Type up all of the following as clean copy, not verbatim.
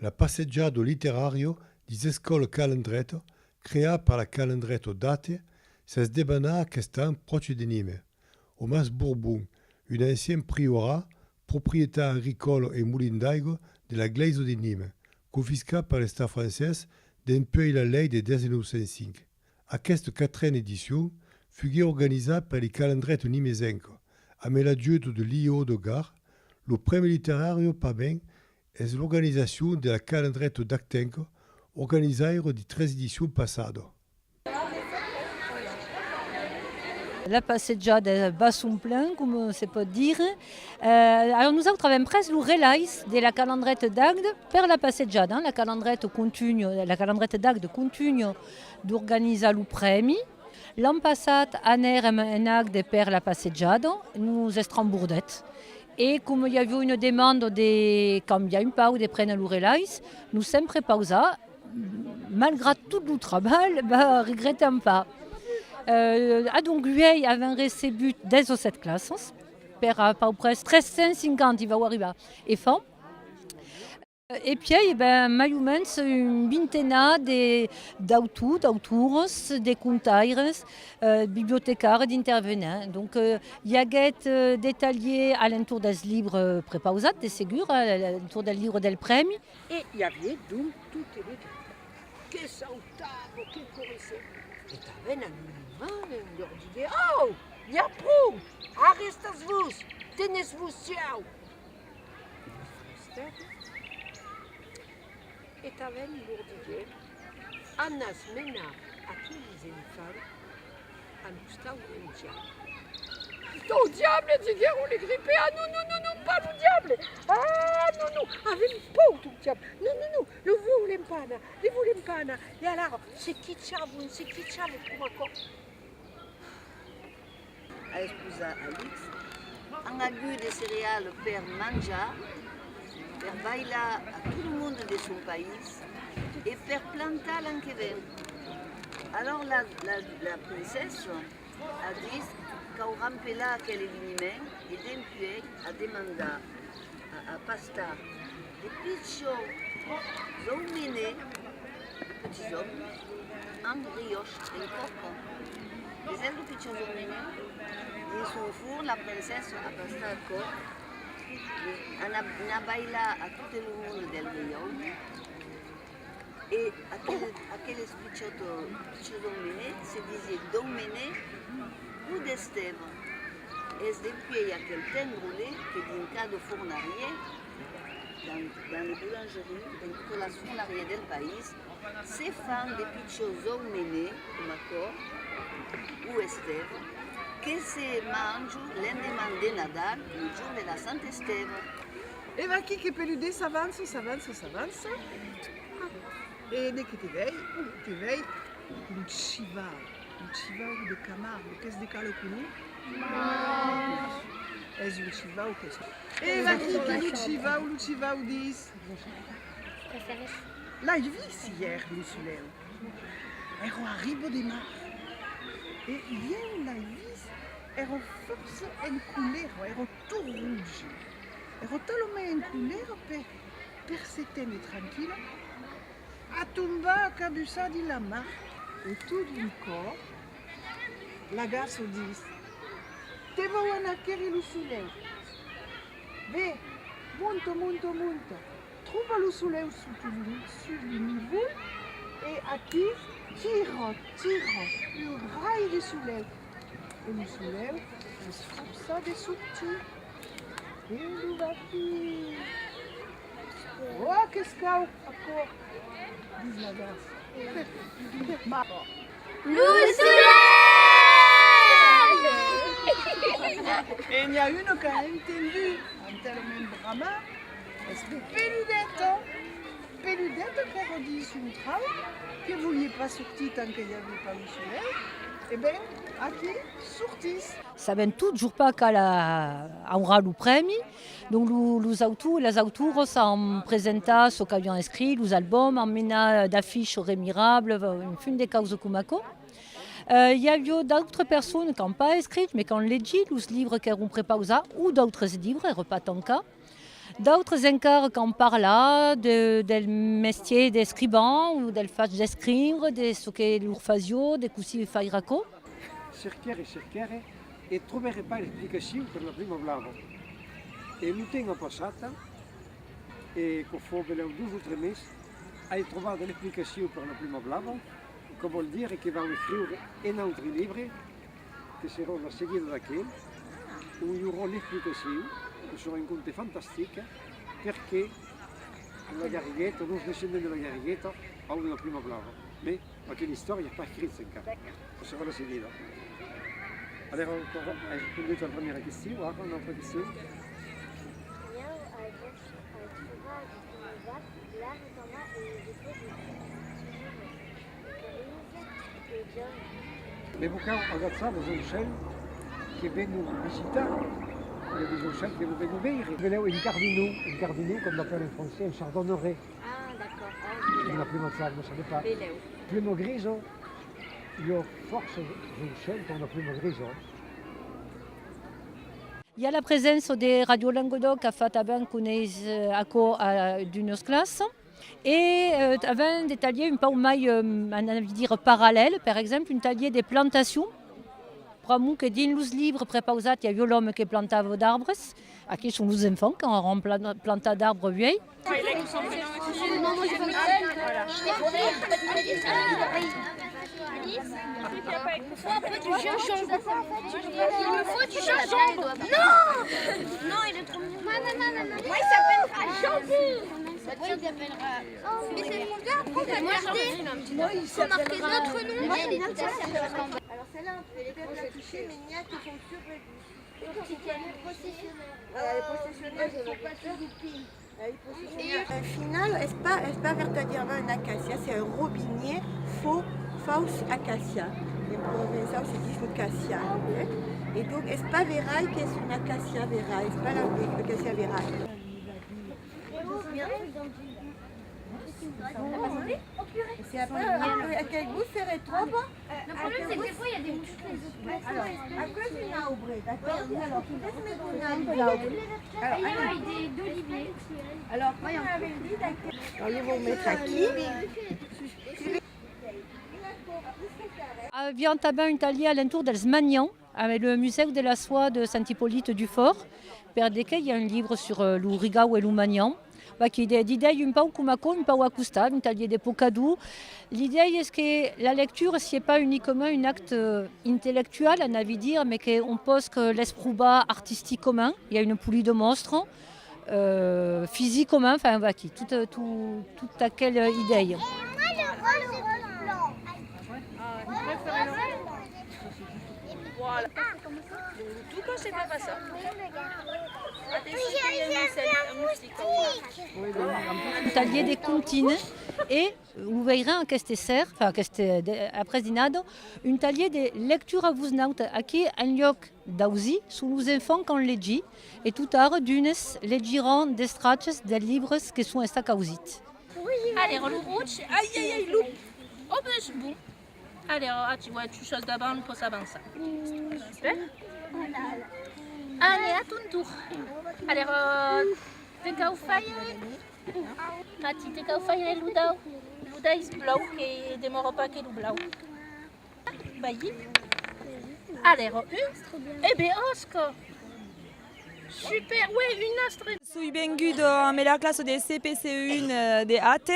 la passeggiata literario di Zescolo Calandretto, creata per la Calandretto Date, se sdebana quest'anno proche di Nîmes. Omas Bourbon, un ancien priorat, propriétaire agricole et moulindaigo de la Glaise di Nîmes, confiscat par l'État français depuis la lei de 1905. Aquesta quatrième édition fut organisée par les calendrettes nimesenco, avec l'adjuto de Lio de Gar. Le premier littéraire Pabin est l'organisation de la calendrette d'Actenco, organisée de 13 éditions passées. La passeggiata va son plein, comme se peut dire. Alors nous avons presque le relais de la calandrette d'Agde per la passeggiata. La calandrette d'Agde continue d'organiser le premi. L'an passat anerem en Agde per la passeggiata, nous estam bourdet. Et comme il y avait une demande de canviar un peu de prendre le relais, nous sommes préparés, malgré tout le travail, regrettons pas. Donc, lui avait reçu des 7 classes, per presque 350 il va arriver et fin. Et puis, mai ou menys une vingtaine d'auteurs, de contaires, bibliothécaires, d'intervenants. Donc, il y a détaillé à l'entour des livres préparés, c'est sûr, à l'entour des livres del premi. Et il y avait donc toutes les livres. Que saltavo, que corressait. Et t'avais un animal, et leur disait, oh, il y a prou, arrestas-vous, tenez-vous ciao. Et t'avais une lourdité, Annas mena à tous les éléphants, à l'oustau et au diable. Au diable, dit on les grippait. Ah non, non, non, non, pas le diable. Ah non, non, avec le pot, tout le diable. Non, non, non, le voulez pas. Et alors, c'est qui tchave, pour encore. A esposa Alix, en agu de céréales per manjar, per bailar à tout le monde de son pays et per plantar l'an que ven. Alors la princesse a dit qu'au rampela qu'elle élimine et d'empuer a demandé à Pasta des petits hommes menés, des petits hommes, en brioche et coco. Les ailes de petits hommes menés, et son four, la princesse a passé à corps. On a bailé à tout le monde del rayon. Et aquellos petits domenés se disaient domenés ou d'Estève. Et depuis aquel temps roulé que d'un cas de fournarié, dans les boulangeries, dans toutes les fournariées du pays, ces femmes de petits domenés, comme accord, ou Estève, que se mangent l'endemain de Nadal, le jour de la Saint-Estève. Et va qui pelude s'avance. Et dès que tu veilles, un chiva de Camargue, qu'est-ce que tu le connu? Est-ce un chiva ou qu'est-ce? Et va qui le chiva ou dis? Là, je vis hier, le soleil. Ero arrivo de mar. Et bien la vis, ero forse en couleur, ero tout rouge. Ero talmente en couleur per se tenir tranquille. A tombar a cabuça de la mar, autour du corps, la garce dit, te vou anaquer le soleil. Ve, monta. Trouve le soleil sur le niveau et aquí tire le rail du soleil. Et le soleil se ça de sortir. Et nous va faire. Oh, qu'est-ce qu'il y a encore? Dis la garce. Le soleil! Et il y a une qui a entendu un tel même drama. Est-ce que Peludette qui a dit sur le travail, que vous ne vouliez pas sortir tant qu'il n'y avait pas le soleil, eh bien, à qui sortissent? Ça vient toujours pas qu'à aura le premi. Donc les auteurs sont présentés ce qu'ils ont écrit, les albums, en menant d'affiches rémirables, une fin de causes comme ça. Il y a eu d'autres personnes qui n'ont pas écrit, mais qui ont légi les livres qui ont préparés ou d'autres livres, et pas tant cas. D'autres encara qu'on parla del métier des scribans ou del faig d'escriure, de ce que l'urfasio, de così fairaco. Cercare e trovare pas l'explicació per la prima blava. E l'ho passata e che fu per 2 o 3 mesi hai trovato l'explicació per la prima blava, che vuol dire che vanno a scrivere in altri libri che saranno a seguire da aquell, où hi aurà l'explicació, che sarà un conte fantastique, perché la Garrigueta, los descendents de la Garrigueta, hanno la prima blava. Mais aquella storia è pas scritta encara, sarà la seguida. Alors, hai risposto alla prima questione, ora un'altra questione? Mais pourquoi on regarde ça dans une chaîne qui vient nous visiter? Il y a des oncelles qui vont venir ouvrir. Il y a une cardinaux, comme on l'appelle en français, un chardonneret. Ah, d'accord. On n'a plus de ça, je ne savais pas. Plume grison. Il y a force oncelles qu'on a plume grison. Il y a la présence de Radio Languedoc a fait avant qu'on ait d'une classe. Et avant des taliers un peu dire parallèle, par exemple, un talier des plantations. Pramu que din luz libre prepausat, il y a l'homme qui plantava d'arbres. Aquí sont les enfants qui ont planté d'arbres vieilles. Il me faut du gingembre. Non, il est trop mignon. Non. Moi, il s'appellera Jean-Bou. Moi, il s'appellera... Mais c'est mon gars, on va marquer. Moi, il s'appellera... notre nom. Moi, il est tout à fait... Alors, celle-là, on peut les toucher, mais il y a qui sont sur le bus. Les processionnels. Les processionnels, ils sont pas sur du pile. Au final, est pas verdaderamente un acacia, c'est un robinier faux acacia. En provençal se dit acacia. Et donc, est pas veraille que c'est une acacia veraille, c'est pas l'acacia veraille. C'est après, à quel goût serait trop bon? Le problème, c'est que des fois, il y a des mouches. Alors, à quoi c'est une aubrée, d'accord? Alors, tu laisses mettre une Et il y a d'olivier. Alors, moi, on avait dit d'accord. Alors, ils vont mettre aquí. Vient tabac un talier à l'entour dels Magnans, avec le musée de la soie de Saint-Hippolyte du Fort. Per desquels il y a un livre sur l'Ourigau et l'Oumagnan. Qui est l'idée un peu comme un peu acousta, un talier de Pocadou. L'idée est que la lecture, ce n'est pas uniquement un acte intellectuel, on a envie de dire, mais qu'on pose que l'esprit artistique commun. Il y a une poulie de monstres, physique commun, enfin, toute à quelle idée. Voilà. Tout quand c'est pas ça. Un talier de comptines et vous verrez en aquesta serre, après dinado, un talier de lecture a vusnaut aquí en lloc d'ausi sous les enfants qu'on legi et tout tard d'unes legiran d'estraches des livres qui sont esta causit. Allez, relou rouge. Aïe, loup. Oh, ben c'est bon. Allez, tu vois, tu choses d'abord pour s'avancer. Super. Allez, à ton tour. Allez, te cau faia. Mati, te cau faia l'udau. L'udau est blau, qui ne demore pas que le blau. Bailli. Allez, une. Eh bien, Oscar. Super, ouais, une astre. Suis bengu de la classe de CPC1 de AT.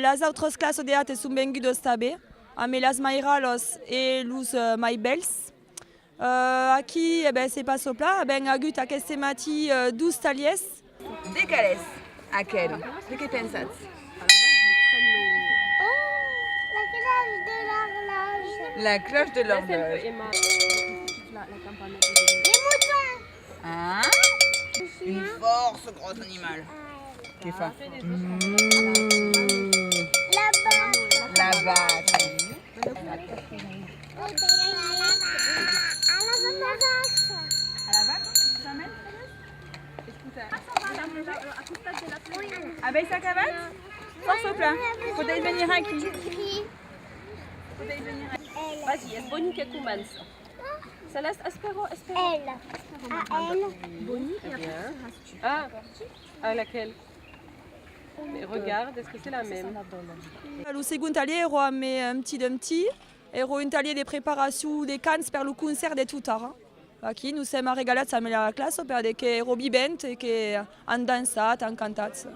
Las autres classes de AT sont bengu de Stabe. Las mairalos et luz maibels. Aquí, c'est pas sopla, agut aquest mati 12 talies. De quelles? Aquel? De què penses? La cloche de l'horloge. Les moutons. Ah, une force gros animal. Qui fait? La vache. Avec sa cavate? Force au plat. Podeu venir aquí. Vas-y, és bonic que comença. Céleste, espéro. Elle. À elle. Bonnie, et après, Ah, à laquelle? Mais regarde, est-ce que c'est la même? Le second taller ero a me petit ero un taller de preparació de cants per lo concert de tutar. Aquí nous sem regalats amb la classe per que ero vivent e que han dansat, han cantat.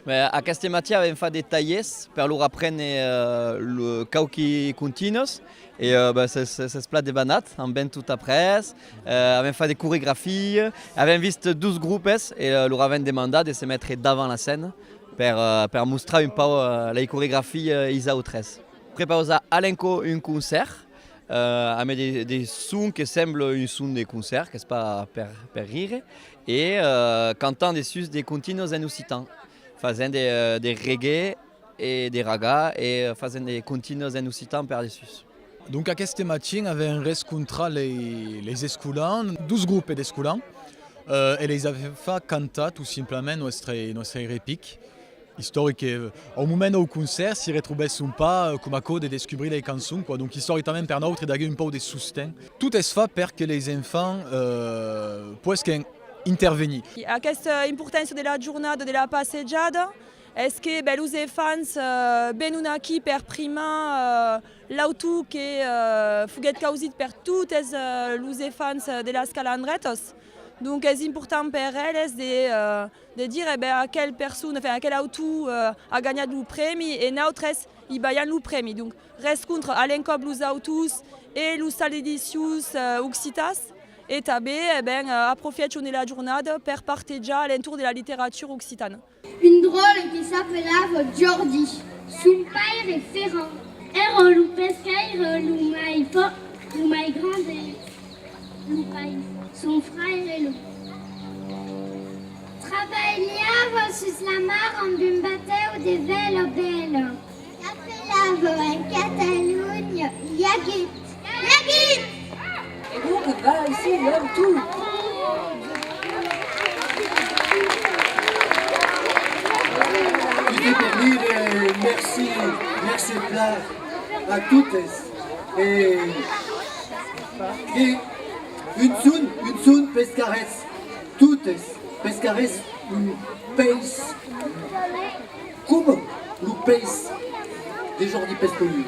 Aquesta matí vam fer des tallers per lor aprendre le cauqui continus et c'est plat de banat en ben tout après. Avem fait des chorégraphies, avem vist 12 groupes et lor avem demandat de se mettre davant la scène per mostrar un peu la chorégraphie isa outres. Preparosa alenco un concert avec des sons qui semblent un son de concert, que c'est pas per rire, et cantant des continus en occitan. Faisant des reggae et des ragas et faisant des continus en occitan per dessus. Donc aquest matí avem rencontrat les escolans, 12 groupes d'escolans, et les avem fait cantar tout simplement notre réplique historique. Au moment du concert, s'y retrouvait pas comme à cause de découvrir les chansons, quoi. Donc historiquement per notre d'avoir un peu de soutien. Tout est fait pour que les enfants puissent intervenir. Aquesta importància de la jornada de la passejada és que els infants venen aquí per primar l'auto que foguet causit per tots els infants de les calandretes. Donc és important per ells de dir a quelle persona, a quel auto ha guanyat el premi i nosaltres hi veiem el premi. Donc rencontre a l'encop els autos i els salidicius occitats. Et també aprofitem de la jornada per partejar a l'entour de la littérature occitane. Une drôle qui s'appelava Jordi. Son père est ferrant. Era lo pescaire lo mai grande lo país. Son frère est lo. Travaillava sus la mar amb un bateu de vela bella. S'appelava en Catalunya Llagit. Llagit! Et donc, ici, il aime tout. Merci à toutes. Et une soun pescares, toutes pescares, un peix, comme le peix des Jordi Pescolu.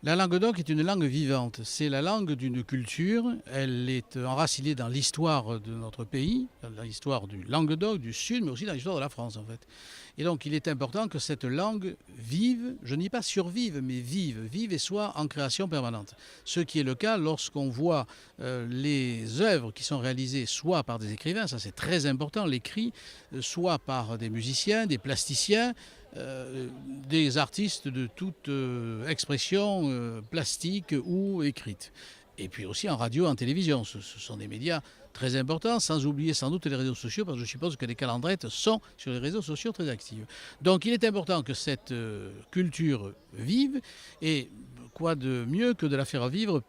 La Languedoc est une langue vivante, c'est la langue d'une culture, elle est enracinée dans l'histoire de notre pays, dans l'histoire du Languedoc, du Sud, mais aussi dans l'histoire de la France en fait. Et donc il est important que cette langue vive, je ne dis pas survive, mais vive et soit en création permanente. Ce qui est le cas lorsqu'on voit les œuvres qui sont réalisées soit par des écrivains, ça c'est très important, l'écrit, soit par des musiciens, des plasticiens, des artistes de toute expression plastique ou écrite. Et puis aussi en radio, en télévision. Ce sont des médias très importants, sans oublier sans doute les réseaux sociaux, parce que je suppose que les calendrettes sont sur les réseaux sociaux très actives. Donc il est important que cette culture vive, et quoi de mieux que de la faire vivre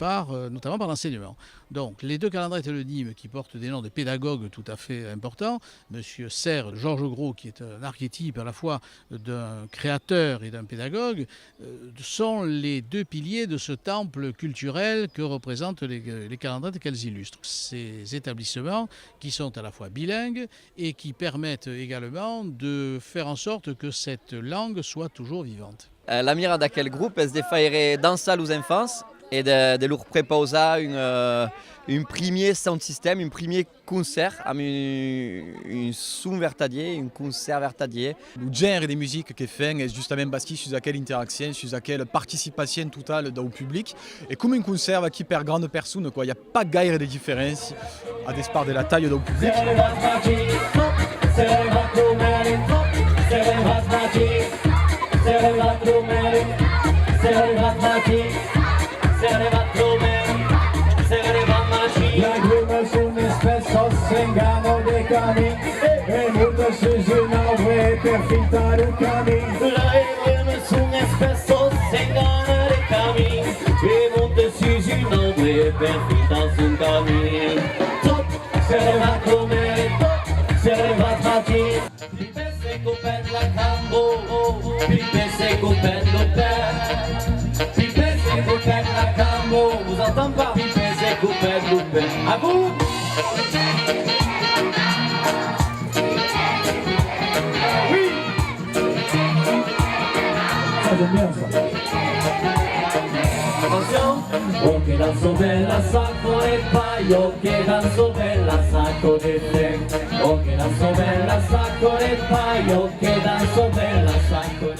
notamment par l'enseignement. Donc les deux calendrettes et le Nîmes qui portent des noms de pédagogues tout à fait importants, Monsieur Serre, Georges Gros qui est un archétype à la fois d'un créateur et d'un pédagogue, sont les deux piliers de ce temple culturel que représentent les calendrettes qu'elles illustrent. Ces établissements qui sont à la fois bilingues et qui permettent également de faire en sorte que cette langue soit toujours vivante. La mira d'aquel groupe és de faire danser aux enfants et de leur préparer un premier sound system, un premier concert avec un son vertadier, un concert vertadier. Le genre de musique qu'ils font est justement basé sur laquelle interaction, sur laquelle participation totale du public. Et comme un concert qui per grande personne, il n'y a pas gaire de différence à départ de la taille du public. Lacrime sono spesso sengano dei cani e molto si ginove per fintare un cammino. Lacrime sono spesso sengano dei cani e molto si ginove per fintare un cammino. Se ne va come, se ne va et coupette loupette. Pipette et coupette la cambo, vous entendez pas? Pipette et coupette loupette. À vous! Oui! Ça j'aime bien ça. Attention! Oh che danzo bella sacco e paio, che danzo bella sacco di te. Oh che danzo bella sacco e paio, che danzo bella sacco e